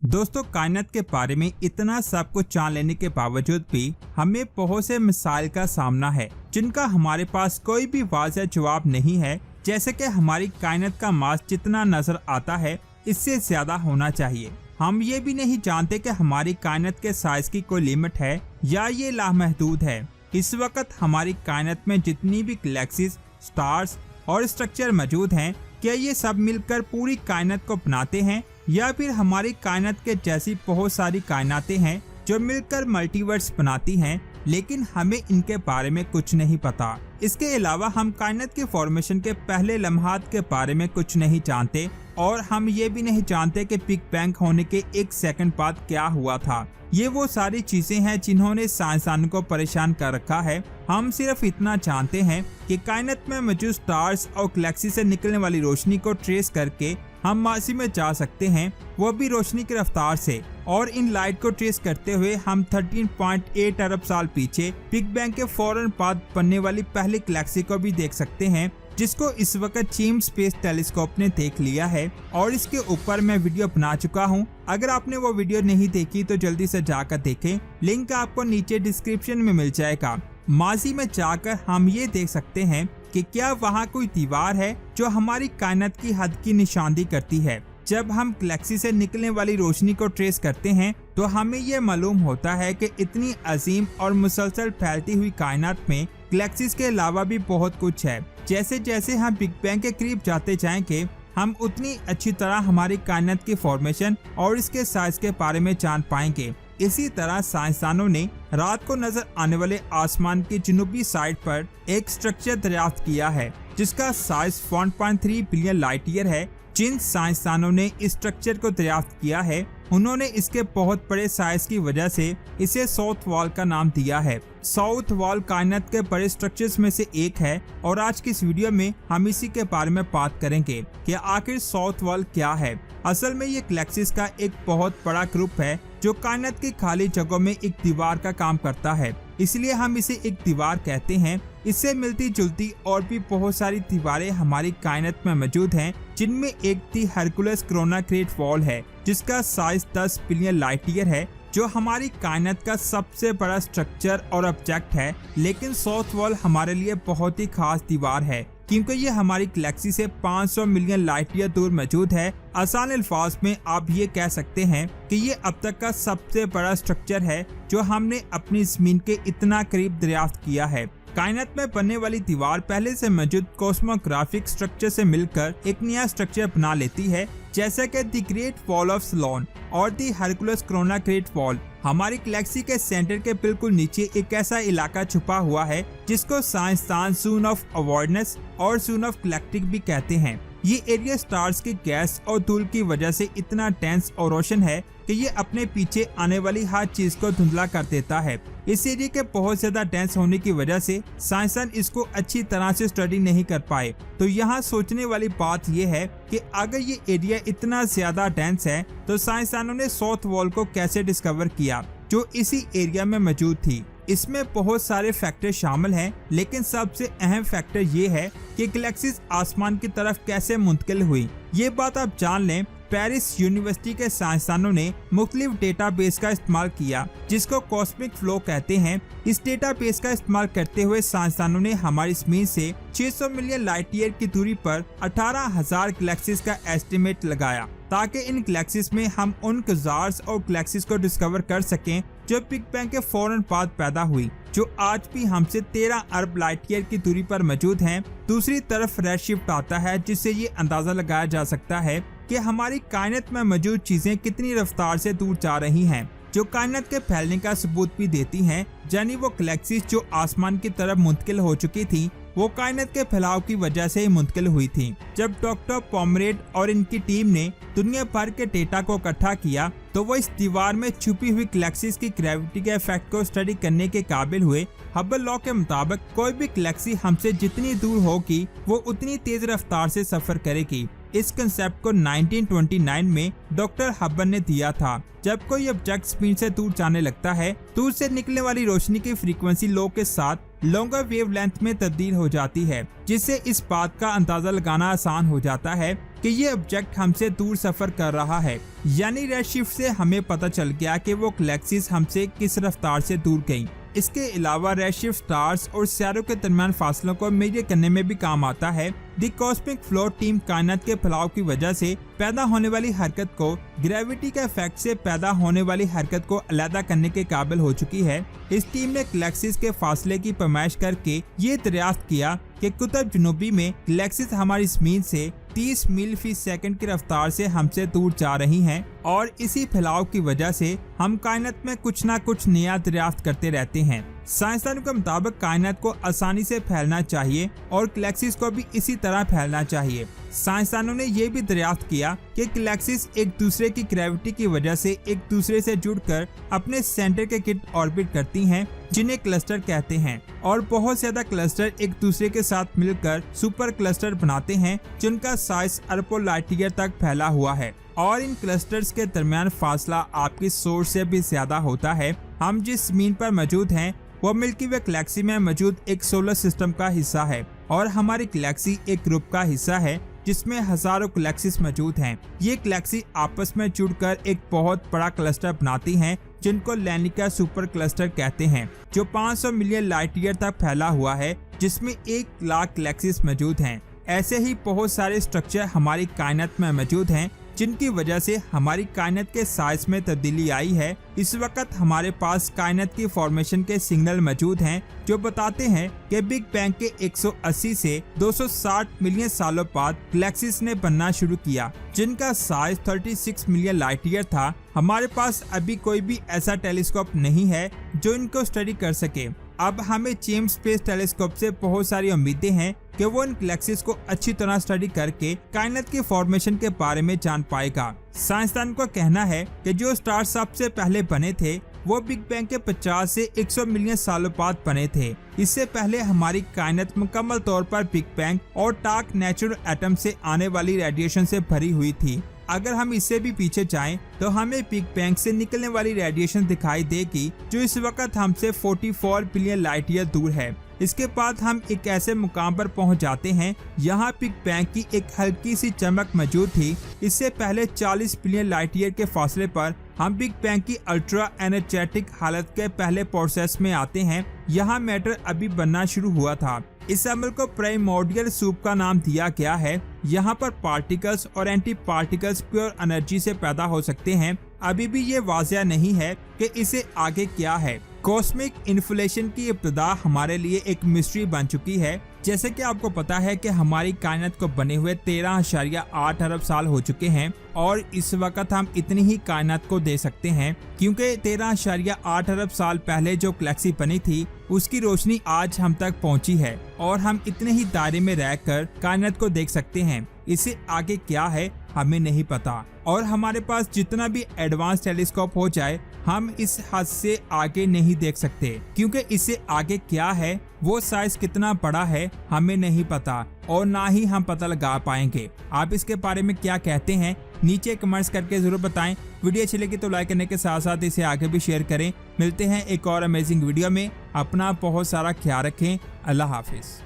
दोस्तों, कायनात के बारे में इतना सब कुछ जान लेने के बावजूद भी हमें बहुत से मिसाइल का सामना है जिनका हमारे पास कोई भी वाज़ेह जवाब नहीं है। जैसे कि हमारी कायनात का मास जितना नजर आता है इससे ज्यादा होना चाहिए। हम ये भी नहीं जानते कि हमारी कायनात के साइज की कोई लिमिट है या ये लामहदूद है। इस वक्त हमारी कायनात में जितनी भी गैलेक्सीज, स्टार्स और स्ट्रक्चर मौजूद हैं, क्या ये सब मिलकर पूरी कायनात को बनाते हैं या फिर हमारी कायनात के जैसी बहुत सारी कायनातें हैं जो मिलकर मल्टीवर्स बनाती हैं, लेकिन हमें इनके बारे में कुछ नहीं पता। इसके अलावा हम कायनात की फॉर्मेशन के पहले लम्हात के बारे में कुछ नहीं जानते और हम ये भी नहीं जानते कि बिग बैंग होने के 1 सेकंड बाद क्या हुआ था। ये वो सारी चीजें हैं जिन्होंने साइंसदानों को परेशान कर रखा है। हम सिर्फ इतना जानते हैं कि कायनात में मौजूद स्टार्स और गैलेक्सी से निकलने वाली रोशनी को ट्रेस करके हम माजी में जा सकते हैं, वो भी रोशनी की रफ्तार से। और इन लाइट को ट्रेस करते हुए हम 13.8 अरब साल पीछे बिग बैंग के फौरन बाद बनने वाली पहली गैलेक्सी को भी देख सकते हैं, जिसको इस वक्त जेम्स स्पेस टेलीस्कोप ने देख लिया है और इसके ऊपर मैं वीडियो बना चुका हूं। अगर आपने वो वीडियो नहीं देखी तो जल्दी से जाकर देखें, लिंक आपको नीचे डिस्क्रिप्शन में मिल जाएगा। माजी में जाकर हम ये देख सकते हैं कि क्या वहाँ कोई दीवार है जो हमारी कायनात की हद की निशानदी करती है। जब हम गैलेक्सी से निकलने वाली रोशनी को ट्रेस करते हैं तो हमें ये मालूम होता है कि इतनी अजीम और मुसलसल फैलती हुई कायनात में गैलेक्सीज के अलावा भी बहुत कुछ है। जैसे जैसे हम बिग बैंग के करीब जाते जाएंगे, हम उतनी अच्छी तरह हमारी कायनात की फॉर्मेशन और इसके साइज के बारे में जान पाएंगे। इसी तरह साइंसदानों ने रात को नजर आने वाले आसमान की जनूबी साइड पर एक स्ट्रक्चर दरियाफ्त किया है जिसका साइज 1.3 बिलियन लाइट ईयर है। जिन साइंसदानों ने इस स्ट्रक्चर को दरियाफ्त किया है उन्होंने इसके बहुत बड़े साइज की वजह से इसे साउथ वॉल का नाम दिया है। साउथ वॉल कायनात के बड़े स्ट्रक्चर्स में से एक है और आज की इस वीडियो में हम इसी के बारे में बात करेंगे कि आखिर साउथ वॉल क्या है। असल में ये गैलेक्सीज का एक बहुत बड़ा ग्रुप है जो कायनात की खाली जगहों में एक दीवार का काम करता है, इसलिए हम इसे एक दीवार कहते हैं। इससे मिलती जुलती और भी बहुत सारी दीवारें हमारी कायनात में मौजूद हैं, जिनमें एक दी हरकुलस कोरोना क्रेट वॉल है जिसका साइज 10 बिलियन लाइट ईयर है, जो हमारी कायनात का सबसे बड़ा स्ट्रक्चर और ऑब्जेक्ट है। लेकिन साउथ वॉल हमारे लिए बहुत ही खास दीवार है क्योंकि ये हमारी गैलेक्सी से 500 मिलियन लाइट ईयर दूर मौजूद है। आसान अल्फाज में आप ये कह सकते हैं कि ये अब तक का सबसे बड़ा स्ट्रक्चर है जो हमने अपनी जमीन के इतना करीब दरियाफ्त किया है। कायनात में बनने वाली दीवार पहले से मौजूद कॉस्मोग्राफिक स्ट्रक्चर से मिलकर एक नया स्ट्रक्चर बना लेती है, जैसे कि the Great Wall of Sloan और the Hercules Corona great wall. हमारी गैलेक्सी के सेंटर के बिल्कुल नीचे एक ऐसा इलाका छुपा हुआ है जिसको साइंसदान जोन ऑफ अवॉइडेंस और जोन ऑफ गैलेक्टिक भी कहते हैं। ये एरिया स्टार्स की गैस और धूल की वजह से इतना डेंस और रोशन है कि ये अपने पीछे आने वाली हर चीज को धुंधला कर देता है। इस एरिया के बहुत ज्यादा डेंस होने की वजह से साइंसदान इसको अच्छी तरह से स्टडी नहीं कर पाए। तो यहाँ सोचने वाली बात यह है कि अगर ये एरिया इतना ज्यादा डेंस है तो साइंसदानों ने साउथ वॉल को कैसे डिस्कवर किया जो इसी एरिया में मौजूद थी। इसमें बहुत सारे फैक्टर शामिल हैं, लेकिन सबसे अहम फैक्टर ये है कि गैलेक्सीज आसमान की तरफ कैसे मुंतकिल हुई। ये बात आप जान लें, पेरिस यूनिवर्सिटी के साइंसदानों ने मुख्तलिफ डेटाबेस का इस्तेमाल किया जिसको कॉस्मिक फ्लो कहते हैं। इस डेटाबेस का इस्तेमाल करते हुए साइंसदानों ने हमारी जमीन से 600 मिलियन लाइट ईयर की दूरी पर 18,000 गैलेक्सीज का एस्टिमेट लगाया ताकि इन गैलेक्सीज में हम उन क्वासार्स और गैलेक्सीज को डिस्कवर कर सकें जो बिग बैंग के फौरन बाद पैदा हुई, जो आज भी हमसे 13 अरब लाइट ईयर की दूरी पर मौजूद हैं। दूसरी तरफ रेडशिफ्ट आता है जिससे ये अंदाजा लगाया जा सकता है कि हमारी कायनात में मौजूद चीजें कितनी रफ्तार से दूर जा रही हैं, जो कायनात के फैलने का सबूत भी देती हैं। यानी वो गैलेक्सीज जो आसमान की तरफ मुंतकिल हो चुकी थी वो कायनात के फैलाव की वजह से ही मुंतकिल हुई थी। जब डॉक्टर पोमरेड और इनकी टीम ने दुनिया भर के डेटा को इकट्ठा किया तो वो इस दीवार में छुपी हुई गैलेक्सीज की ग्रेविटी के इफेक्ट को स्टडी करने के काबिल हुए। हबल लॉ के मुताबिक कोई भी गैलेक्सी हमसे जितनी दूर होगी वो उतनी तेज रफ्तार से सफर करेगी। इस कंसेप्ट को 1929 में डॉक्टर हबल ने दिया था। जब कोई ऑब्जेक्ट स्पीड से दूर जाने लगता है तो उससे निकलने वाली रोशनी की फ्रीक्वेंसी लो के साथ लॉन्गर वेवलेंथ में तब्दील हो जाती है, जिससे इस बात का अंदाजा लगाना आसान हो जाता है कि ये ऑब्जेक्ट हमसे दूर सफर कर रहा है, यानी रेडशिफ्ट से हमें पता चल गया कि वो गैलेक्सीज हमसे किस रफ्तार से दूर गईं। इसके अलावा रेडशिफ्ट स्टार्स और सितारों के दरमियान फासलों को मेजर करने में भी काम आता है। द कॉस्मिक फ्लो टीम कायनात के फैलाव की वजह से पैदा होने वाली हरकत को ग्रेविटी के इफेक्ट से पैदा होने वाली हरकत को अलग करने के काबिल हो चुकी है। इस टीम ने गैलेक्सीज के फासले की पैमाइश करके ये दरियाफ्त किया कि कुतुब जुनूबी में गैलेक्सीज हमारी ज़मीन से 30 मील फी सेकंड की रफ्तार से हमसे दूर जा रही हैं और इसी फैलाव की वजह से हम कायनात में कुछ ना कुछ नया दरियाफ्त करते रहते हैं। साइंसदानों के मुताबिक कायनात को आसानी से फैलना चाहिए और गैलेक्सीज को भी इसी तरह फैलना चाहिए। साइंसदानों ने यह भी दरियाफ्त किया कि गैलेक्सीज एक दूसरे की ग्रेविटी की वजह से एक दूसरे से जुड़कर अपने सेंटर के गिर्द ऑर्बिट करती हैं, जिन्हें क्लस्टर कहते हैं, और बहुत ज्यादा क्लस्टर एक दूसरे के साथ मिलकर सुपर क्लस्टर बनाते हैं, जिनका साइज अरबों लाइट ईयर तक फैला हुआ है। और इन क्लस्टर्स के दरमियान फासला आपकी सोर्स से भी ज्यादा होता है। हम जिस जमीन पर मौजूद हैं वो मिल्की वे गैलेक्सी में मौजूद एक सोलर सिस्टम का हिस्सा है और हमारी गैलेक्सी एक ग्रुप का हिस्सा है जिसमें हजारों गैलेक्सीज मौजूद हैं। ये गैलेक्सी आपस में जुड़कर एक बहुत बड़ा क्लस्टर बनाती हैं, जिनको लैनिका सुपर क्लस्टर कहते हैं, जो 500 मिलियन लाइट ईयर तक फैला हुआ है, जिसमें 1 लाख गैलेक्सीज मौजूद हैं। ऐसे ही बहुत सारे स्ट्रक्चर हमारी कायनात में मौजूद हैं, जिनकी वजह से हमारी कायनात के साइज में तब्दीली आई है। इस वक्त हमारे पास कायनात की फॉर्मेशन के सिग्नल मौजूद हैं, जो बताते हैं कि बिग बैंग के 180 से 260 मिलियन सालों बाद गैलेक्सीज ने बनना शुरू किया, जिनका साइज 36 मिलियन लाइट ईयर था। हमारे पास अभी कोई भी ऐसा टेलीस्कोप नहीं है जो इनको स्टडी कर सके। अब हमें जेम्स स्पेस टेलीस्कोप से बहुत सारी उम्मीदें हैं कि वो इन गैलेक्सीज को अच्छी तरह स्टडी करके कायनात की फॉर्मेशन के बारे में जान पाएगा। साइंसदान का कहना है कि जो स्टार सबसे पहले बने थे वो बिग बैंग के 50 से 100 मिलियन सालों बाद बने थे। इससे पहले हमारी कायनात मुकम्मल तौर पर बिग बैंग और डार्क नेचुरल एटम से आने वाली रेडिएशन से भरी हुई थी। अगर हम इससे भी पीछे जाएं तो हमें बिग बैंग से निकलने वाली रेडिएशन दिखाई देगी, जो इस वक्त हमसे 44 बिलियन लाइट ईयर दूर है। इसके बाद हम एक ऐसे मुकाम पर पहुंच जाते हैं यहाँ बिग बैंग की एक हल्की सी चमक मौजूद थी। इससे पहले 40 बिलियन लाइट ईयर के फासले पर हम बिग बैंग की अल्ट्रा एनर्जेटिक हालत के पहले प्रोसेस में आते हैं। यहाँ मैटर अभी बनना शुरू हुआ था। इस अमल को प्राइमोर्डियल सूप का नाम दिया गया है। यहाँ पर पार्टिकल्स और एंटी पार्टिकल्स प्योर एनर्जी से पैदा हो सकते हैं। अभी भी ये वाज़िया नहीं है कि इसे आगे क्या है। कॉस्मिक इन्फ्लेशन की इब्तिदा हमारे लिए एक मिस्ट्री बन चुकी है। जैसे कि आपको पता है कि हमारी कायनात को बने हुए 13.8 अरब साल हो चुके हैं और इस वक्त हम इतनी ही कायनात को दे सकते हैं, क्योंकि 13.8 अरब साल पहले जो गैलेक्सी बनी थी उसकी रोशनी आज हम तक पहुंची है और हम इतने ही दायरे में रहकर कायनात को देख सकते हैं। इससे आगे क्या है हमें नहीं पता, और हमारे पास जितना भी एडवांस टेलीस्कोप हो जाए हम इस हद से आगे नहीं देख सकते, क्योंकि इससे आगे क्या है, वो साइज कितना बड़ा है हमें नहीं पता और ना ही हम पता लगा पाएंगे। आप इसके बारे में क्या कहते हैं नीचे कमेंट्स करके जरूर बताएं। वीडियो अच्छी लगी तो लाइक करने के साथ साथ इसे आगे भी शेयर करें। मिलते हैं एक और अमेजिंग वीडियो में। अपना बहुत सारा ख्याल रखें। अल्लाह हाफिज।